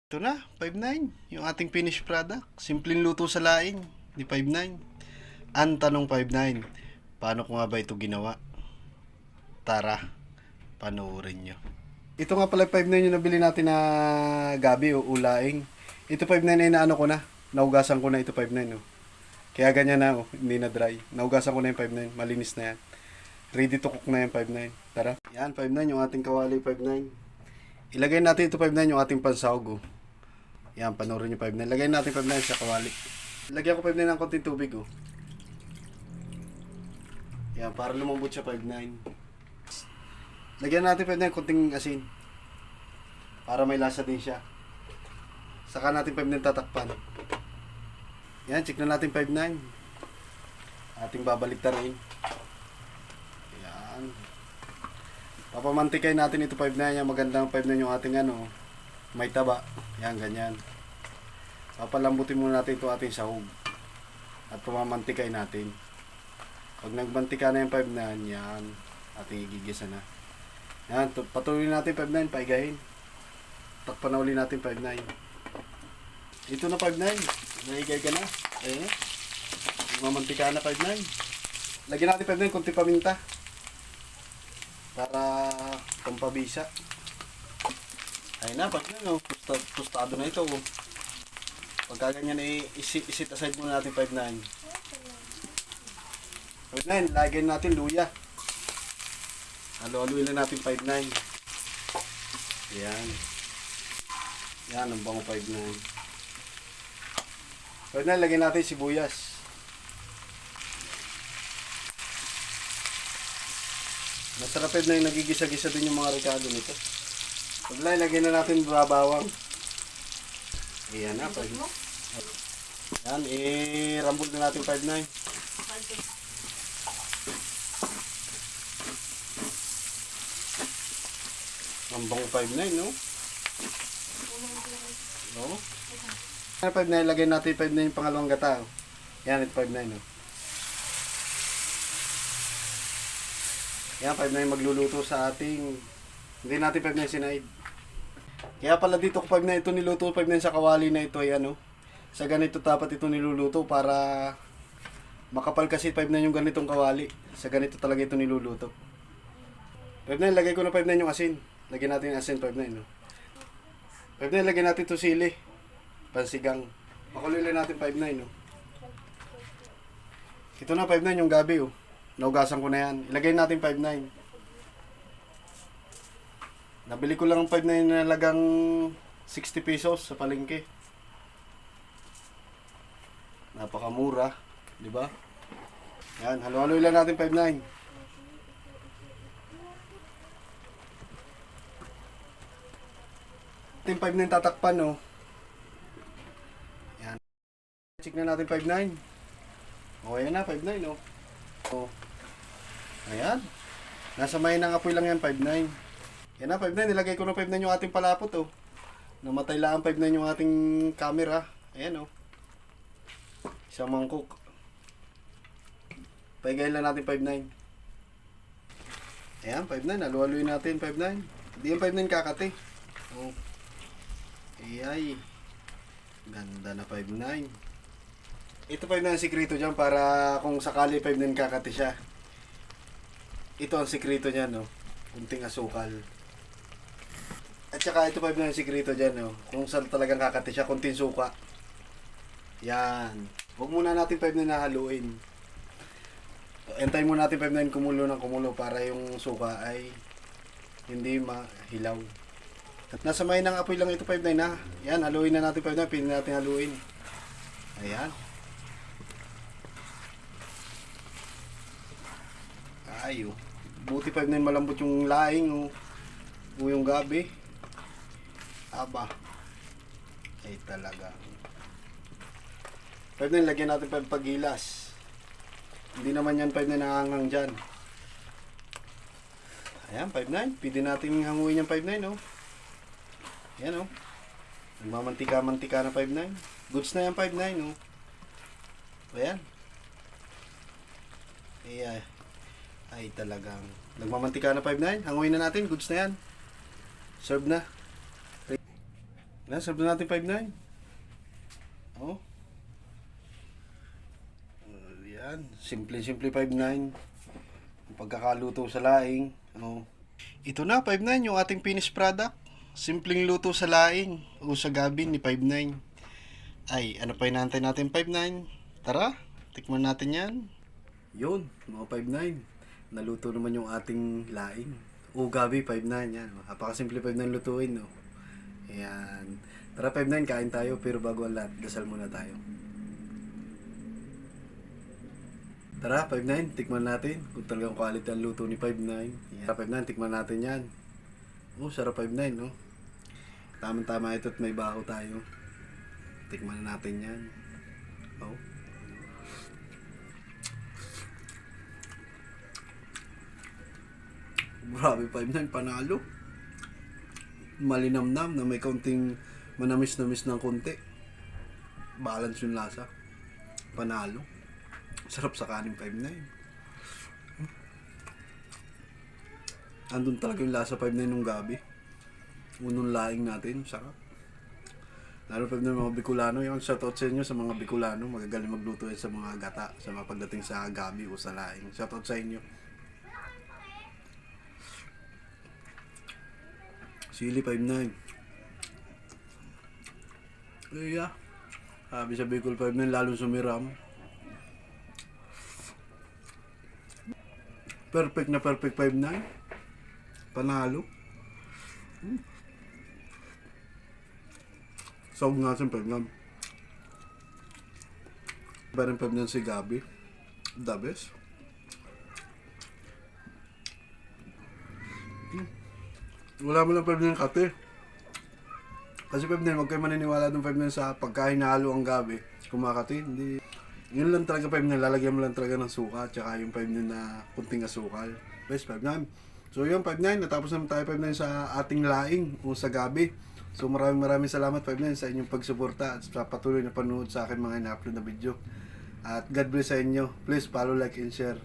Ito na, 5-9. Yung ating finished product. Simpleng luto sa laing ni 5-9. Ang tanong 5-9, paano ko nga ba ito ginawa? Tara, panoorin nyo. Ito nga pala 5-9 yung nabili natin na gabi o ulaing. Ito 5-9 ay naano ko na. Naugasan ko na ito 5-9. Oh. Kaya ganyan na, hindi na dry. Naugasan ko na yung 5-9. Malinis na yan. Ready to cook na yung 5-9. Tara. Yan, 5-9 yung ating kawali 5-9. Ilagay natin ito 5-9 yung ating pansahog. Oh. Yan, panoorin nyo 5-9. Lagay natin 5-9 sa kawali. Lagyan ko 5-9 ng konting tubig. Oh. Yan, para lumambot siya 5-9. Lagyan natin 5-9 konting asin. Para may lasa din siya. Saka natin 5-9 tatakpan. Yan, check na natin 5-9. Ating babalik ta rin. Yan. Papamantikay natin ito 5-9. Yan, magandang 5-9 yung ating ano. May taba. Yan, ganyan. Papalambutin muna natin ito ating sahog. At pamamantikay natin. Pag nagmantika na yung 5-9, yan. Ating igigisa na. Yan, patuloy natin 5-9, paigahin. Takpan na uli natin 5-9. Ito na 5-9. Naigay ka na. Ayan. Mamantika na 5-9. Lagyan natin 5-9, kunti paminta. Para pampabisa. Ayun na, pag yun, tostado na ito. Pagka ganyan, isit aside muna natin 5-9. 5-9, lagyan natin luya. Halo-haluin na natin 5-9. Yan. Yan, ang bango 5-9. 5-9, lagyan natin sibuyas. Masarap 5-9, nagigisa-gisa din yung mga ricado nito. Pagla, lagyan na natin babawang. Ayan na, 5. Yan, rambol na natin 5-9. Ang bango 5-9, no? No? Yan, 5-9, lagyan natin 5-9 yung pangalawang gata. Yan, ito 5-9, no? Yan, 5-9 magluluto sa ating... Hindi natin 5-9 sinaid. Kaya pala dito ko 5-9 ito niluto, 5-9 sa kawali na ito ay ano. Sa ganito dapat ito niluluto para makapal kasi 5-9 yung ganitong kawali. Sa ganito talaga ito niluluto. 5-9, lagay ko na 5-9 yung asin. Lagyan natin yung asin 5-9. No? 5-9, lagyan natin ito sili. Pansigang. Makuloy lang natin 5-9. No? Ito na 5-9 yung gabi. Oh. Naugasan ko na yan. Ilagay natin 5-9. Nabili ko lang ang 5-9 na lagang 60 pesos sa palengke. Napakamura, di ba? Yan, halo-halo lang natin 5-9. Ating 5-9 tatakpan, no? Yan. Check na natin 5-9. O, ayan na, 5-9, no? O, ayan. Nasa may ng apoy lang yan, 5-9. Yan na, 5-9. Nilagay ko na 5-9 yung ating palapot, oh. Namatay lang 5-9 yung ating camera. Ayan, oh. Isang mangkok. Paigayin lang natin 5-9. Ayan, 5-9. Halu-haluin natin 5-9. Hindi yung 5-9 kakati. Oh. Ayay. Ganda na 5-9. Ito 5-9 ang sikreto dyan para kung sakali 5-9 kakati siya. Ito ang sikreto niya, no. Kunting asukal. At saka ito 5-9 ang sikreto dyan, no. Kung saan talagang kakati siya, kunting suka. Yan. Huwag muna natin 5-9 na haluin. Antayin muna natin 5-9 kumulo ng kumulo para yung suka ay hindi mahilaw. At nasa may ng apoy lang ito 5-9 na. Yan, haluin na natin 5-9. Pinin natin haluin. Ayan. Ayo. Buti 5-9 malambot yung laing o yung gabi. Aba. Ay talaga. 5-9 lagyan natin pagpagilas. Hindi naman yan 5-9 nangangang dyan. Ayan 5-9. Pwede natin hanguin yung 5-9 oh. Ayan oh. Nagmamantika-mantika na 5-9. Goods na yan 5-9 oh. Ayan. Ayan. Ay talagang nagmamantika na 5-9. Hanguin na natin. Goods na yan. Serve na. Yan, serve na natin 5-9. Oh. Yan, simple 5-9. Ang pagkakaluto sa laing. Oh. Ito na 5-9 yung ating finished product. Simpleng luto sa laing o sa gabi ni 5-9. Ay, ano pa inaantay natin 5-9? Tara, tikman natin yan. Yun, mga 5-9. Naluto naman yung ating laing. O gabi 5-9 yan. Napakasimple 5-9 lutuin, no? Ayan. Tara 5-9, kain tayo. Pero bago ang lahat, dasal muna tayo. Tara 5-9, tikman natin. Kung talagang quality ang luto ni 5-9. Tara 5-9, tikman natin yan. Oh, sarap 5-9, no? Tama-tama ito at may baho tayo. Tikman na natin yan. Oh. Grabe 5-9, panalo. Malinamnam na may kaunting manamis-namis ng konti. Balance yung lasa. Panalo. Sarap sa kanin 5-9. Andun talaga yung lasa 5-9 nung gabi. Unong laing natin, sarap. Lalo 5-9 mga Bicolano. Yung shoutout sa inyo sa mga Bicolano. Magagaling magluto yan sa mga gata. Sa mga pagdating sa gabi o sa laing. Shoutout sa inyo. Sili 5-9. Iya. Sabi sa Bicol 5-9, lalong sumiram. Perfect na perfect 5-9. Panalo. Sawag nga sa 5-9. Parang 5-9 si Gabi. The best. Wala mo lang 5-9 kate. Kasi 5-9, huwag kayo maniniwala ng 5-9 sa pagkahinalo ang gabi. Kumakati, hindi. Yun lang talaga 5-9, lalagyan mo lang talaga ng suka. Tsaka yung 5-9 na kunting asukal. Best 5-9. So yun 5-9, natapos naman tayo 5-9 sa ating laing o sa gabi. So maraming salamat 5-9 sa inyong pagsuporta at sa patuloy na panonood sa akin mga ina-upload na video. At God bless sa inyo. Please follow, like, and share.